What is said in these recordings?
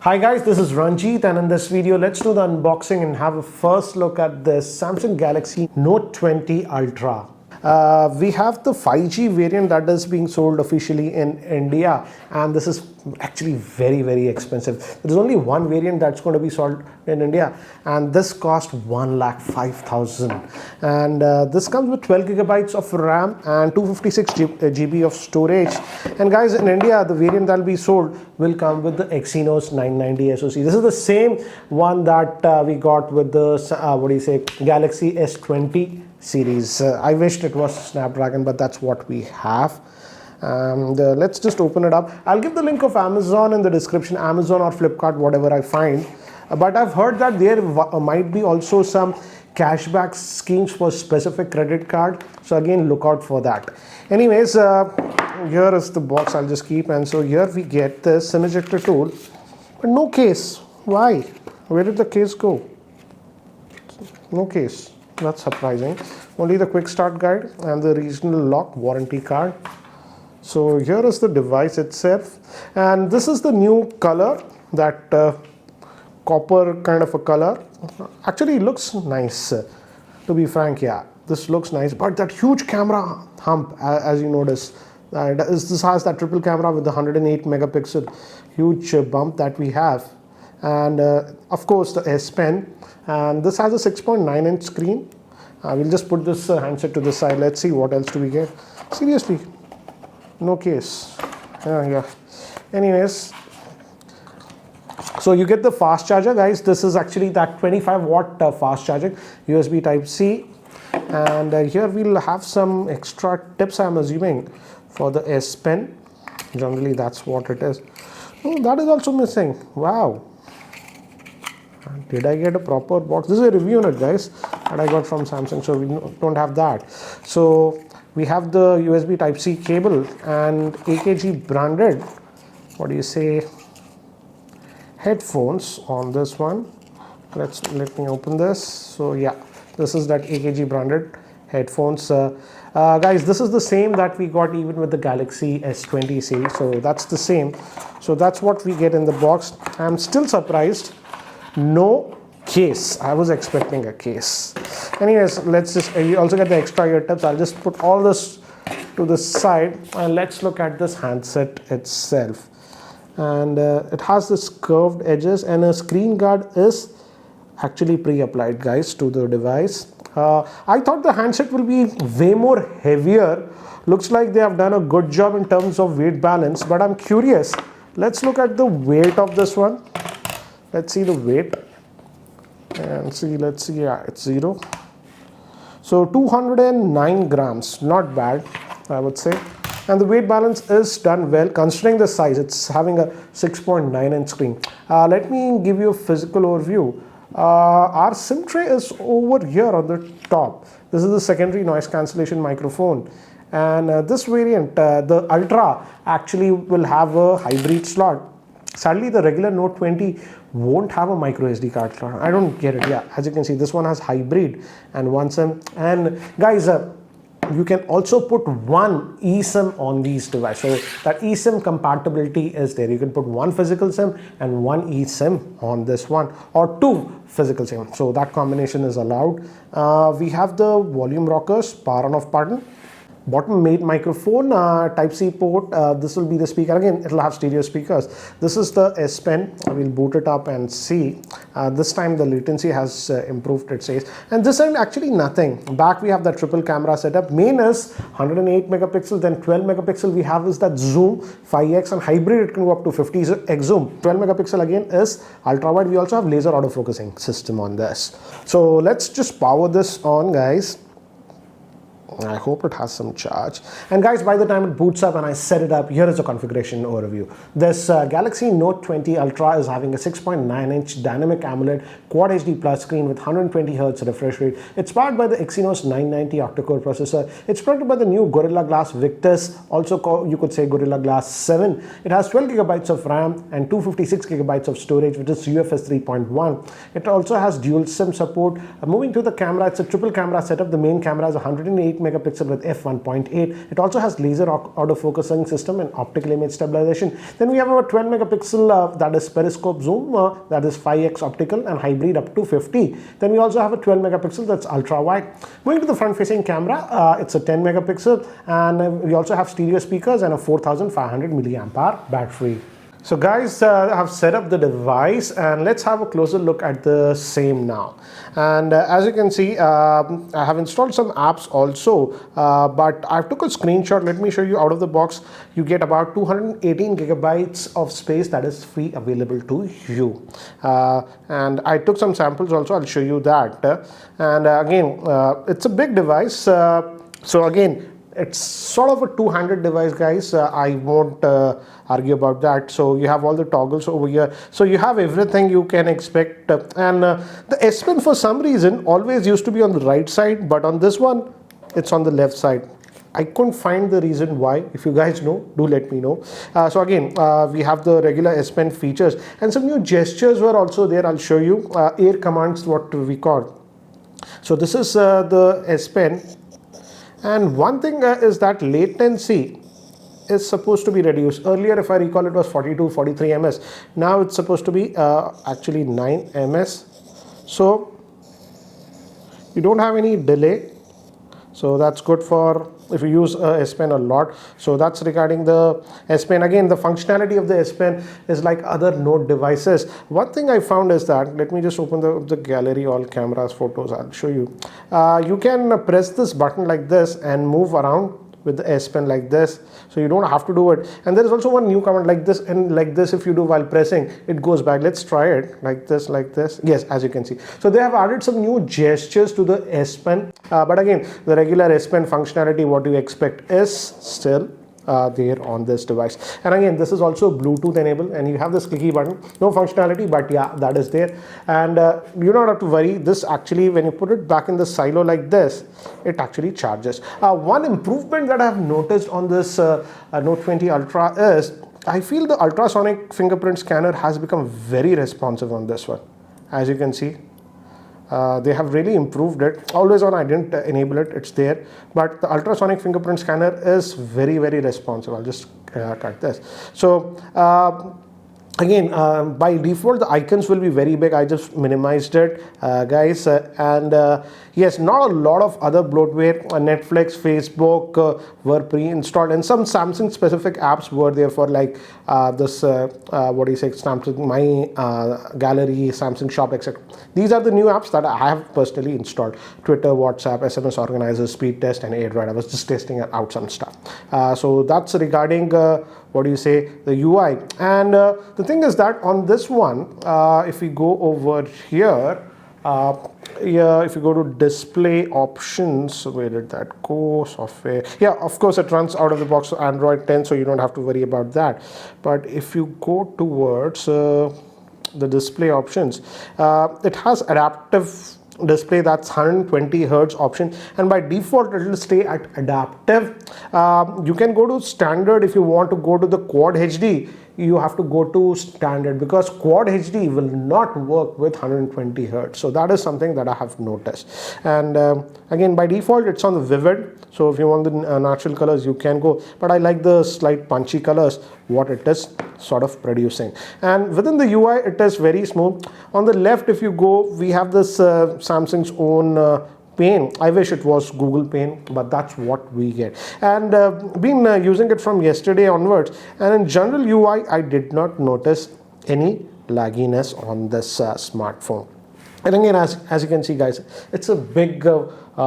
Hi guys, this is Ranjit, and in this video let's do the unboxing and have a first look at this Samsung Galaxy Note 20 Ultra. We have the 5G variant that is being sold officially in India, and this is actually very expensive. There's only one variant that's going to be sold in India, and this cost 1,05,000, and this comes with 12 gigabytes of RAM and 256 GB of storage. And guys, in India the variant that will be sold will come with the Exynos 990 SoC. This is the same one that we got with the Galaxy S20 series. I wished it was Snapdragon, but that's what we have. And let's just open it up. I'll give the link of Amazon in the description, Amazon or Flipkart, whatever I find. But I've heard that there might be also some cashback schemes for specific credit card, so again look out for that. Anyways, here is the box. I'll just keep, and so here we get this SIM ejector tool, but no case. Why? Where did the case go? No case. That's surprising. Only the quick start guide and the regional lock warranty card. So here is the device itself, and this is the new color, that copper kind of a color. Actually it looks nice, to be frank. Yeah, this looks nice, but that huge camera hump, as you notice, this has that triple camera with the 108 megapixel huge bump that we have, and of course the S Pen, and this has a 6.9 inch screen. We'll just put this handset to the side. Let's see what else do we get. Seriously, no case. Yeah. Anyways, so you get the fast charger, guys. This is actually that 25 watt fast charging, USB type C, and here we'll have some extra tips, I'm assuming, for the S Pen. Generally that's what it is. Oh, that is also missing. Wow, did I get a proper box? This is a review unit, guys, that I got from Samsung, so we don't have that. So we have the USB type C cable and AKG branded, what do you say, headphones on this one. Let me open this. So yeah, this is that AKG branded headphones. Guys, this is the same that we got even with the Galaxy S20 series, so that's the same. So that's what we get in the box. I'm still surprised, no case. I was expecting a case. Anyways, let's just, you also get the extra ear tips. I'll just put all this to the side, and let's look at this handset itself. And it has this curved edges, and a screen guard is actually pre-applied, guys, to the device. I thought the handset will be way more heavier. Looks like they have done a good job in terms of weight balance, but I'm curious. Let's look at the weight of this one. Let's see the weight and see. Let's see. Yeah, it's 0. So 209 grams, not bad, I would say. And the weight balance is done well considering the size. It's having a 6.9 inch screen. Let me give you a physical overview. Our SIM tray is over here on the top. This is the secondary noise cancellation microphone, and this variant, the Ultra, actually will have a hybrid slot. Sadly, the regular Note 20 won't have a micro SD card slot. I don't get it. Yeah, as you can see, this one has hybrid and one SIM. And guys, you can also put one eSIM on these devices. So that eSIM compatibility is there. You can put one physical SIM and one eSIM on this one, or two physical SIM. So that combination is allowed. We have the volume rockers, power on off button, bottom made microphone, type C port. This will be the speaker. Again, it will have stereo speakers. This is the S Pen. I will boot it up and see. This time the latency has improved, it says. And this time actually nothing. Back we have the triple camera setup. Main is 108 megapixel, then 12 megapixel we have is that zoom 5x, and hybrid it can go up to 50x zoom. 12 megapixel again is ultra wide. We also have laser autofocusing system on this. So let's just power this on, guys. I hope it has some charge. And guys, by the time it boots up and I set it up, here is a configuration overview. This Galaxy Note 20 Ultra is having a 6.9 inch dynamic AMOLED Quad HD Plus screen with 120 Hz refresh rate. It's powered by the Exynos 990 octa-core processor. It's protected by the new Gorilla Glass Victus, also called, you could say, Gorilla Glass 7. It has 12 gigabytes of RAM and 256 gigabytes of storage, which is UFS 3.1. It also has dual SIM support. Moving to the camera, it's a triple camera setup. The main camera is 108 megapixel megapixel with f1.8. It also has laser autofocusing system and optical image stabilization. Then we have our 12 megapixel that is periscope zoom, that is 5x optical and hybrid up to 50. Then we also have a 12 megapixel that's ultra wide. Going to the front facing camera, it's a 10 megapixel, and we also have stereo speakers and a 4500 milliamp hour battery. So guys, I have set up the device and let's have a closer look at the same now. And as you can see, I have installed some apps also, but I took a screenshot. Let me show you out of the box. You get about 218 gigabytes of space that is free available to you. And I took some samples also. I'll show you that. And again, it's a big device. So again, it's sort of a two-handed device, guys. I won't argue about that. So you have all the toggles over here. So you have everything you can expect. And the S Pen for some reason always used to be on the right side, but on this one, it's on the left side. I couldn't find the reason why. If you guys know, do let me know. So again, we have the regular S Pen features and some new gestures were also there. I'll show you. Air commands, what we call. So this is the S Pen. And one thing is that latency is supposed to be reduced. Earlier, if I recall, it was 42, 43 ms. Now it's supposed to be actually 9 ms. So you don't have any delay. So that's good for if you use S Pen a lot. So that's regarding the S Pen. Again, the functionality of the S Pen is like other Note devices. One thing I found is that, let me just open the gallery, all cameras, photos, I'll show you. You can press this button like this and move around with the S Pen like this, so you don't have to do it. And there is also one new command like this, and like this, if you do while pressing, it goes back. Let's try it like this, like this. Yes, as you can see. So they have added some new gestures to the S Pen, but again, the regular S Pen functionality, what you expect, is still there on this device. And again, this is also Bluetooth enabled, and you have this clicky button. No functionality, but yeah, that is there. And you don't have to worry. This actually, when you put it back in the silo like this, it actually charges. One improvement that I have noticed on this Note 20 Ultra is, I feel the ultrasonic fingerprint scanner has become very responsive on this one. As you can see, they have really improved it. Always on, I didn't enable it, it's there, but the ultrasonic fingerprint scanner is very, very responsive. I'll just cut this. So again, by default, the icons will be very big. I just minimized it, guys. And yes, not a lot of other bloatware. Netflix, Facebook were pre-installed, and some Samsung specific apps were there for like this, what do you say, Samsung My Gallery, Samsung Shop, etc. These are the new apps that I have personally installed. Twitter, WhatsApp, SMS Organizer, Speed Test, and AirDrive. I was just testing out some stuff. So that's regarding what do you say, the UI. And the thing is that on this one, if we go over here, yeah, if you go to display options, where did that go? Software. Yeah, of course it runs out of the box Android 10, so you don't have to worry about that. But if you go towards the display options, it has adaptive display, that's 120 hertz option, and by default it will stay at adaptive. You can go to standard. If you want to go to the quad HD, you have to go to standard, because quad HD will not work with 120 hertz. So that is something that I have noticed. And again, by default it's on the vivid, so if you want the natural colors, you can go, but I like the slight punchy colors what it is sort of producing. And within the UI, it is very smooth. On the left, if you go, we have this Samsung's own pane. I wish it was Google pane, but that's what we get. And been using it from yesterday onwards, and in general UI, I did not notice any lagginess on this smartphone. And again, as you can see, guys, it's a big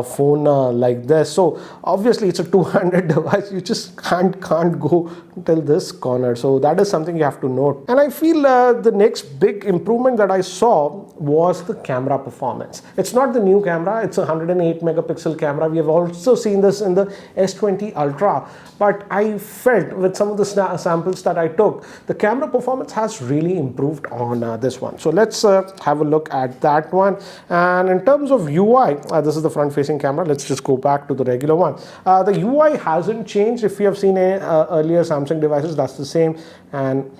phone like this. So obviously it's a two-handed device. You just can't go till this corner. So that is something you have to note. And I feel the next big improvement that I saw was the camera performance. It's not the new camera. It's a 108 megapixel camera. We have also seen this in the S20 Ultra. But I felt with some of the samples that I took, the camera performance has really improved on this one. So let's have a look at that one. And in terms of UI, this is the front-facing camera. Let's just go back to the regular one. The UI hasn't changed. If you have seen earlier Samsung devices, that's the same. And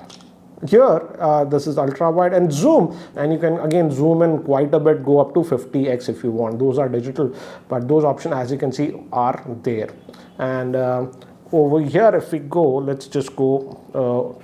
here this is ultra wide and zoom, and you can again zoom in quite a bit, go up to 50x if you want. Those are digital, but those options, as you can see, are there. And over here, if we go, let's just go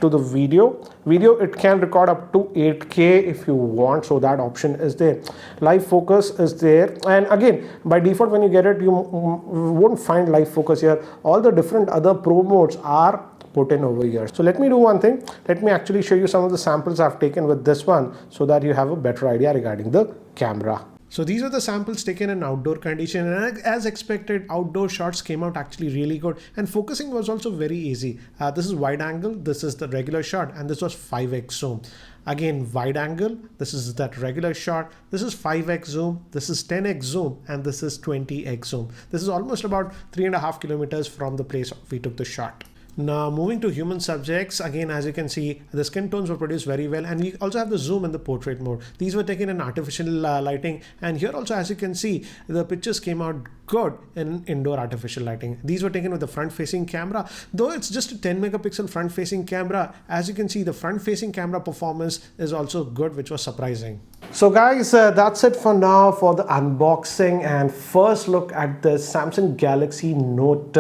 to the video, it can record up to 8K if you want, so that option is there. Live focus is there, and again, by default when you get it, you won't find live focus here. All the different other pro modes are put in over here. So let me do one thing. Let me actually show you some of the samples I've taken with this one, so that you have a better idea regarding the camera. So these are the samples taken in outdoor condition, and as expected, outdoor shots came out actually really good, and focusing was also very easy. This is wide angle, this is the regular shot, and this was 5x zoom. Again, wide angle, this is that regular shot, this is 5x zoom, this is 10x zoom, and this is 20x zoom. This is almost about 3.5 kilometers from the place we took the shot. Now moving to human subjects, again, as you can see, the skin tones were produced very well, and we also have the zoom in the portrait mode. These were taken in artificial lighting, and here also, as you can see, the pictures came out good in indoor artificial lighting. These were taken with the front facing camera, though it's just a 10 megapixel front facing camera. As you can see, the front facing camera performance is also good, which was surprising. So guys, that's it for now for the unboxing and first look at the Samsung Galaxy Note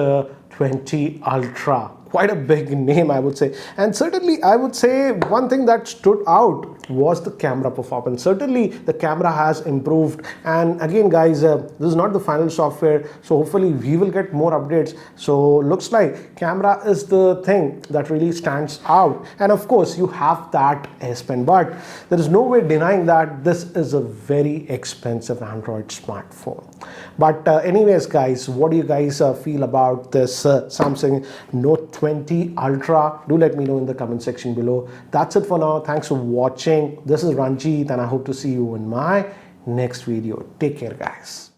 20 Ultra. Quite a big name, I would say. And certainly, I would say one thing that stood out was the camera performance. Certainly, the camera has improved. And again, guys, this is not the final software. So hopefully, we will get more updates. So looks like camera is the thing that really stands out. And of course, you have that S Pen. But there is no way denying that this is a very expensive Android smartphone. But anyways, guys, what do you guys feel about this Samsung Note 20 Ultra? Do let me know in the comment section below. That's it for now. Thanks for watching. This is Ranjit, and I hope to see you in my next video. Take care, guys.